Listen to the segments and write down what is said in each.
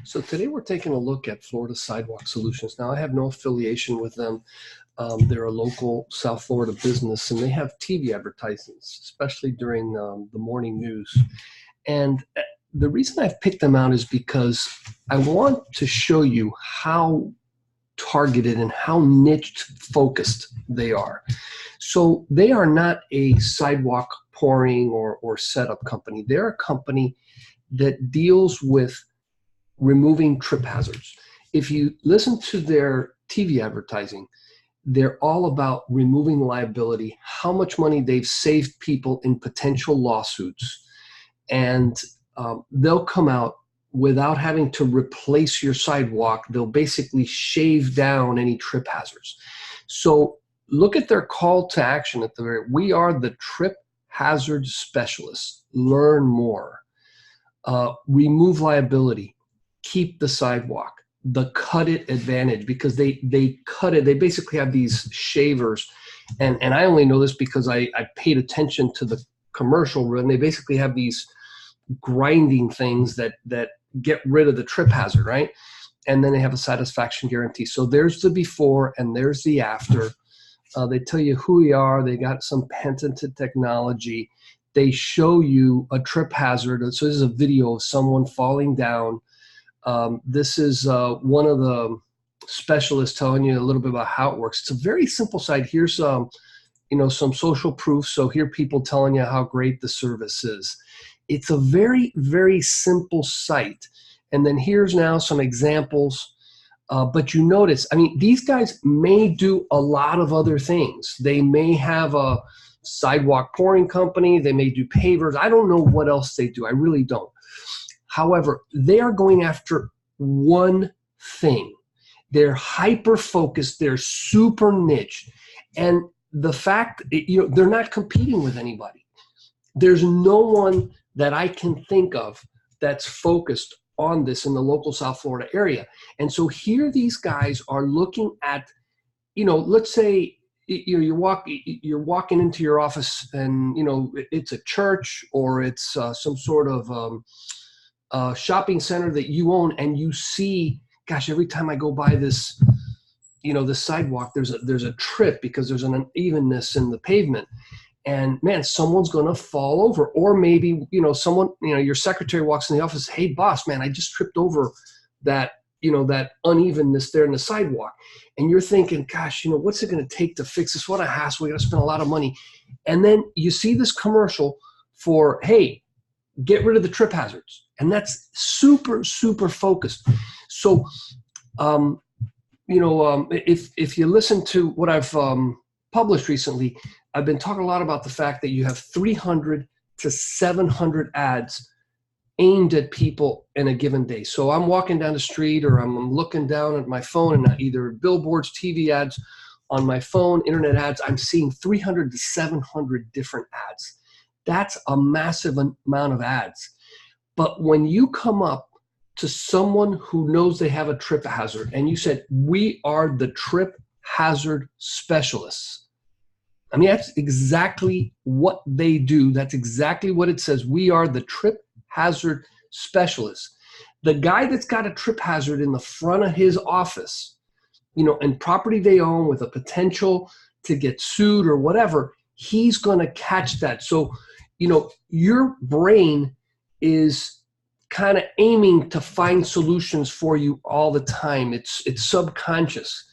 So today we're taking a look at Florida Sidewalk Solutions. Now I have no affiliation with them. They're a local South Florida business, and they have TV advertisements, especially during the morning news. And the reason I've picked them out is because I want to show you how targeted and how niche focused they are. So they are not a sidewalk pouring or setup company. They're a company that deals with removing trip hazards. If you listen to their TV advertising, they're all about removing liability, how much money they've saved people in potential lawsuits, and they'll come out without having to replace your sidewalk. They'll basically shave down any trip hazards. So look at their call to action at the very, we are the trip hazard specialists. Learn more. Remove liability. Keep the sidewalk. The cut it advantage, because they cut it. They basically have these shavers, and I only know this because I paid attention to the commercial, and they basically have these grinding things that get rid of the trip hazard, right? And then they have a satisfaction guarantee. So there's the before and there's the after. They tell you who we are. They got some patented technology. They show you a trip hazard. So this is a video of someone falling down. This is one of the specialists telling you a little bit about how it works. It's a very simple site. Here's some social proof. So here are people telling you how great the service is. It's a very, very simple site. And then here's now some examples. But you notice, I mean, these guys may do a lot of other things. They may have a sidewalk pouring company. They may do pavers. I don't know what else they do. I really don't. However, they are going after one thing. They're hyper-focused. They're super niche. And the fact, they're not competing with anybody. There's no one that I can think of that's focused on this in the local South Florida area. And so here these guys are looking at, let's say, you're walking into your office and, it's a church or it's some sort of shopping center that you own, and you see, gosh, every time I go by this, the sidewalk, there's a trip because there's an unevenness in the pavement. And man, someone's going to fall over. Or maybe, someone, your secretary walks in the office, hey boss, man, I just tripped over that, that unevenness there in the sidewalk. And you're thinking, gosh, what's it going to take to fix this? What a hassle. We got to spend a lot of money. And then you see this commercial for, hey, get rid of the trip hazards. And that's super, super focused. So, if you listen to what I've published recently, I've been talking a lot about the fact that you have 300 to 700 ads aimed at people in a given day. So I'm walking down the street, or I'm looking down at my phone, and either billboards, TV ads on my phone, internet ads, I'm seeing 300 to 700 different ads. That's a massive amount of ads. But when you come up to someone who knows they have a trip hazard, and you said, we are the trip hazard specialists. I mean, that's exactly what they do. That's exactly what it says. We are the trip hazard specialists. The guy that's got a trip hazard in the front of his office, and property they own with a potential to get sued or whatever, he's going to catch that. So, your brain is kind of aiming to find solutions for you all the time. It's subconscious.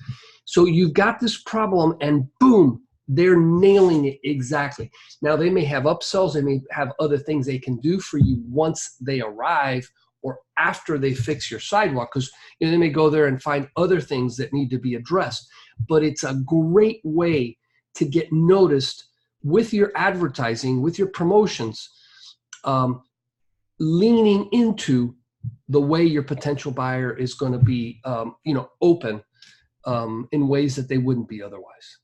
So you've got this problem, and boom, they're nailing it exactly. Now, they may have upsells. They may have other things they can do for you once they arrive or after they fix your sidewalk, because they may go there and find other things that need to be addressed. But it's a great way to get noticed with your advertising, with your promotions, leaning into the way your potential buyer is going to be, open in ways that they wouldn't be otherwise.